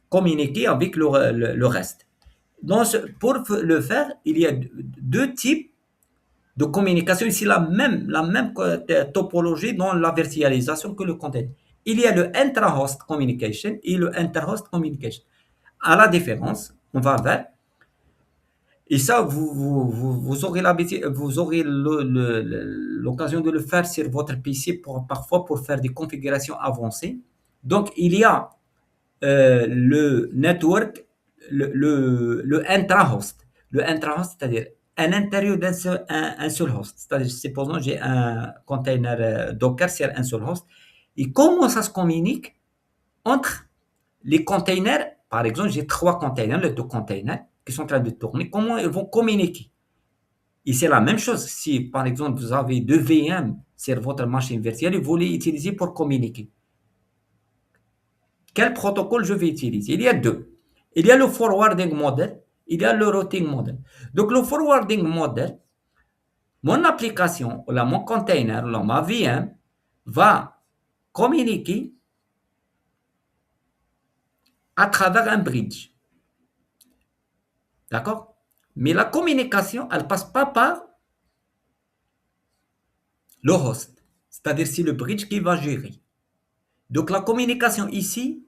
communiquer avec le reste. Donc, pour le faire, il y a deux types de communication. Ici, la même topologie dans la virtualisation que le container. Il y a le intra-host communication et le inter-host communication. À la différence, on va vers. Et ça, vous aurez l'occasion de le faire sur votre PC parfois pour faire des configurations avancées. Donc, il y a le network, le intra-host. Le intra-host, c'est-à-dire à l'intérieur un seul host. C'est-à-dire, supposons j'ai un container Docker sur un seul host. Et comment ça se communique entre les containers? Par exemple, j'ai 3 containers, les 2 containers qui sont en train de tourner. Comment ils vont communiquer? Et c'est la même chose. Si, par exemple, vous avez 2 VM sur votre machine virtuelle et vous voulez utiliser pour communiquer. Quel protocole je vais utiliser? Il y a deux. Il y a le forwarding model, il y a le routing model. Donc, le forwarding model, mon application, ou mon container, ou ma VM, va communiquer à travers un bridge. D'accord? Mais la communication, elle ne passe pas par le host. C'est-à-dire, c'est le bridge qui va gérer. Donc, la communication ici,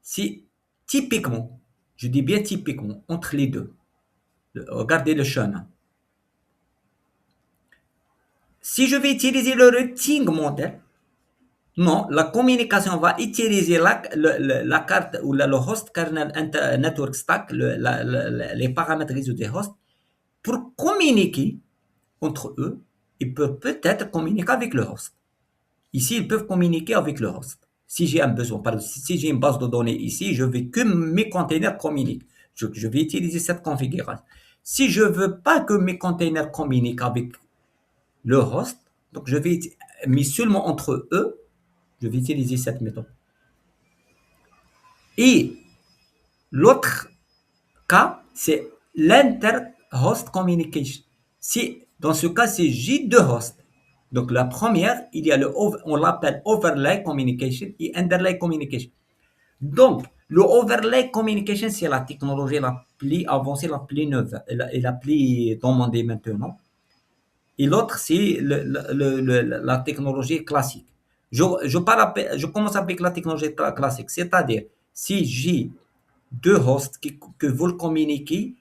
c'est typiquement, je dis bien typiquement, entre les deux. Regardez le chemin. Si je vais utiliser le routing model, non, la communication va utiliser la carte ou le host kernel network stack, les paramètres réseau des hosts, pour communiquer entre eux. Ils peuvent peut-être communiquer avec le host. Ici, ils peuvent communiquer avec le host. Si j'ai un besoin, par exemple, si j'ai une base de données ici, je veux que mes containers communiquent. Je vais utiliser cette configuration. Si je veux pas que mes containers communiquent avec le host, donc je vais, mais seulement entre eux, je vais utiliser cette méthode. Et l'autre cas, c'est l'inter-host communication. Si, dans ce cas, c'est j'ai deux hosts. Donc, la première, il y a on l'appelle overlay communication et underlay communication. Donc, le overlay communication, c'est la technologie la plus avancée, la plus neuve et la plus demandée maintenant. Et l'autre, c'est la technologie classique. Je commence avec la technologie classique, c'est-à-dire, si j'ai deux hosts que veulent communiquer,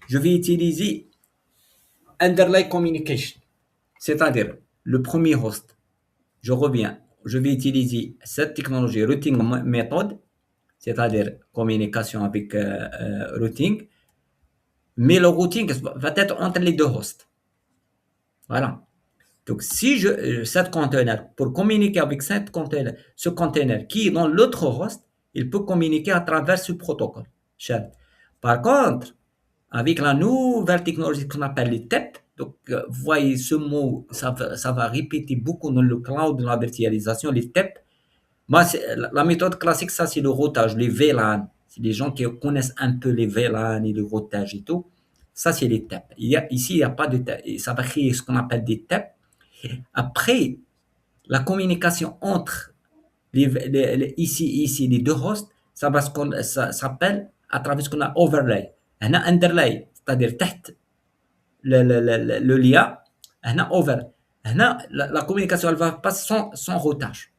je vais utiliser underlay communication. C'est-à-dire, le premier host, je reviens, je vais utiliser cette technologie routing méthode, c'est-à-dire communication avec routing, mais le routing va être entre les deux hosts. Voilà. Donc, si cette container, pour communiquer avec ce container qui est dans l'autre host, il peut communiquer à travers ce protocole. Par contre, avec la nouvelle technologie qu'on appelle les TEP, donc vous voyez ce mot, ça va répéter beaucoup dans le cloud, dans la virtualisation, les TEP. Moi, la méthode classique, ça c'est le routage, les VLAN. C'est les gens qui connaissent un peu les VLAN et le routage et tout. Ça, c'est les TEP. Ici, il n'y a pas de TEP. Ça va créer ce qu'on appelle des TEP. Après, la communication entre ici les deux hosts, ça s'appelle à travers ce qu'on a overlay. On a underlay, c'est-à-dire تحت le lien, on a over. La communication, elle va pas sans routage.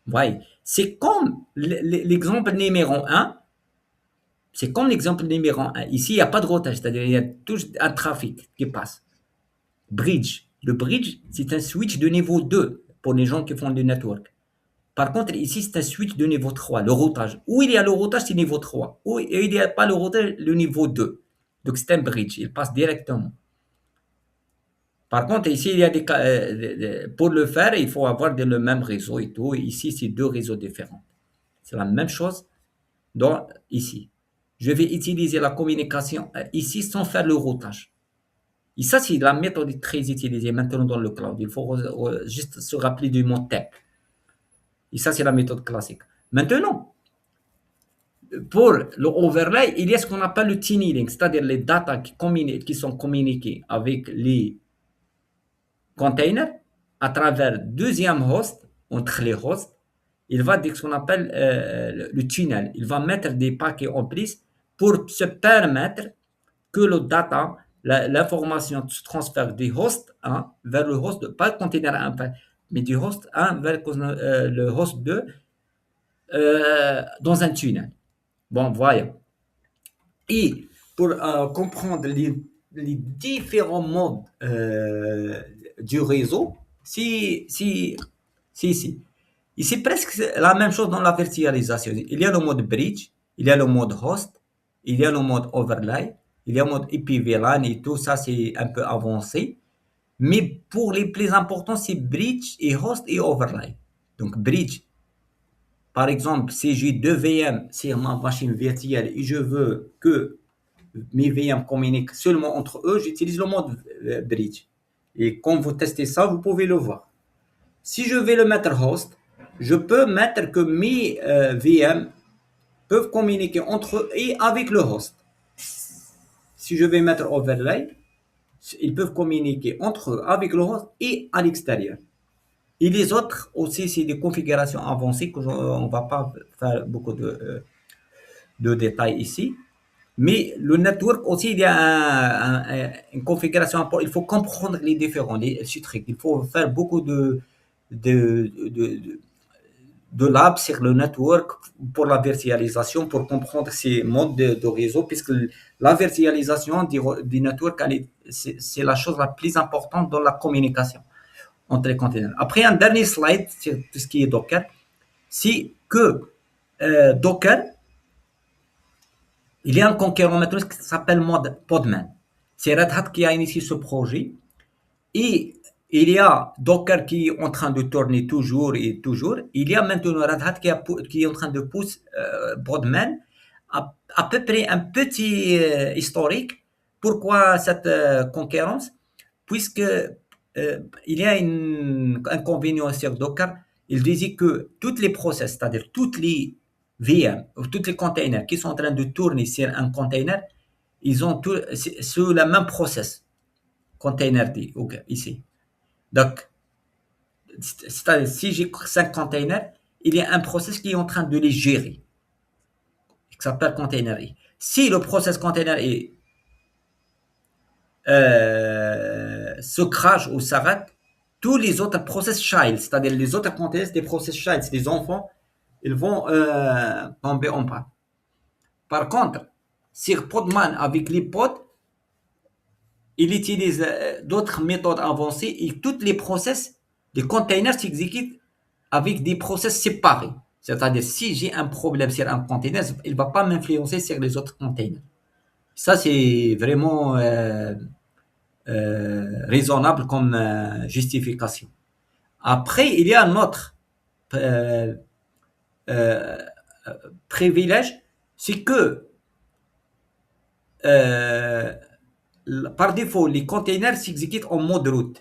Vous voyez, c'est comme l'exemple numéro 1. C'est comme l'exemple numéro 1. Ici, il n'y a pas de routage, c'est-à-dire il y a toujours un trafic qui passe. Bridge. Le bridge, c'est un switch de niveau 2 pour les gens qui font du network. Par contre, ici, c'est un switch de niveau 3, le routage. Où il y a le routage, c'est niveau 3. Où il n'y a pas le routage, le niveau 2. Donc, c'est un bridge. Il passe directement. Par contre, ici, il y a pour le faire, il faut avoir le même réseau et tout. Ici, c'est deux réseaux différents. C'est la même chose ici. Je vais utiliser la communication ici sans faire le routage. Et ça, c'est la méthode très utilisée maintenant dans le cloud. Il faut juste se rappeler du mot TEP. Et ça, c'est la méthode classique. Maintenant, pour le overlay, il y a ce qu'on appelle le tunneling, c'est-à-dire les data qui sont communiquées avec les containers à travers deuxième host, entre les hosts. Il va dire ce qu'on appelle le tunnel. Il va mettre des paquets en plus pour se permettre que le data, l'information se transfère du host 1 vers le host 2, pas le container 1, mais du host 1 vers le host 2 dans un tunnel. Bon, voilà. Et pour comprendre les différents modes du réseau, si. Et c'est presque la même chose dans la virtualisation. Il y a le mode bridge, il y a le mode host, il y a le mode overlay, il y a le mode IP VLAN et tout ça, c'est un peu avancé. Mais pour les plus importants, c'est bridge et host et overlay. Donc, bridge, par exemple, si j'ai deux VM sur ma machine virtuelle et je veux que mes VM communiquent seulement entre eux, j'utilise le mode bridge. Et quand vous testez ça, vous pouvez le voir. Si je vais le mettre host, je peux mettre que mes VM peuvent communiquer entre eux et avec le host. Si je vais mettre overlay, ils peuvent communiquer entre eux avec le host et à l'extérieur. Et les autres aussi, c'est des configurations avancées que on ne va pas faire beaucoup de détails ici. Mais le network aussi, il y a une configuration importante. Il faut comprendre les différents trucs. Il faut faire beaucoup de, de, de labs sur le network pour la virtualisation, pour comprendre ces modes de réseau, puisque la virtualisation du network, c'est la chose la plus importante dans la communication entre les containers. Après, un dernier slide sur tout ce qui est Docker, c'est que Docker, il y a un concurrent maintenant qui s'appelle Podman. C'est Red Hat qui a initié ce projet. Et il y a Docker qui est en train de tourner toujours et toujours. Il y a maintenant Red Hat qui est en train de pousser Podman à peu près un petit historique. Pourquoi cette concurrence? Puisque il y a un inconvénient sur Docker. Il disait que toutes les process, c'est-à-dire toutes les VM, ou tous les containers qui sont en train de tourner sur un container, ils ont tout sur le même process. Container D, ok, ici. Donc, c'est-à-dire, si j'ai 5 containers, il y a un process qui est en train de les gérer, qui s'appelle container I. Si le process container I se crash ou s'arrête, tous les autres process child, c'est-à-dire les autres containers des process child, c'est des enfants, ils vont tomber en panne. Par contre, sur Podman avec les pods, il utilise d'autres méthodes avancées et toutes les process, les containers s'exécutent avec des process séparés. C'est-à-dire, si j'ai un problème sur un container, il ne va pas m'influencer sur les autres containers. Ça, c'est vraiment raisonnable comme justification. Après, il y a un autre privilège, c'est que par défaut, les containers s'exécutent en mode root.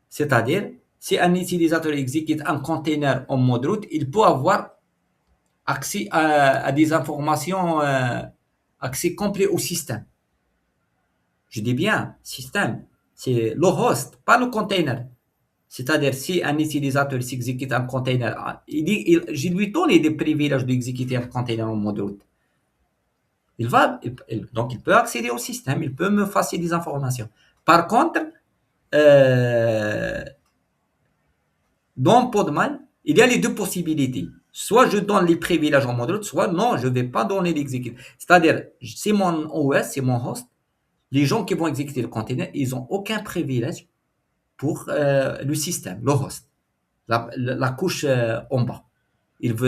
C'est-à-dire, si un utilisateur exécute un container en mode root, il peut avoir accès à des informations, accès complet au système. Je dis bien système, c'est le host, pas le container. C'est-à-dire, si un utilisateur s'exécute un container, je lui donne des privilèges d'exécuter un container en mode root. Donc, il peut accéder au système, il peut me passer des informations. Par contre, dans Podman, il y a les deux possibilités. Soit je donne les privilèges en mode root, soit non, je ne vais pas donner l'exécution. C'est-à-dire, c'est mon OS, c'est mon host. Les gens qui vont exécuter le container, ils n'ont aucun privilège pour le système, le host, la couche en bas. Ils vont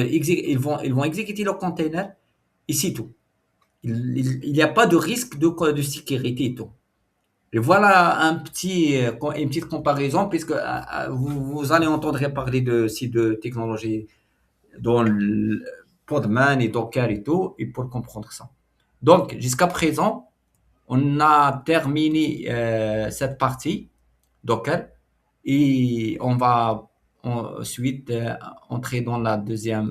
exécuter le container et c'est tout. Il n'y a pas de risque de sécurité et tout. Et voilà une petite comparaison, puisque vous allez entendre parler de ces deux technologies dont Podman et Docker et tout, et pour comprendre ça. Donc, jusqu'à présent, on a terminé cette partie Docker et on va ensuite entrer dans la deuxième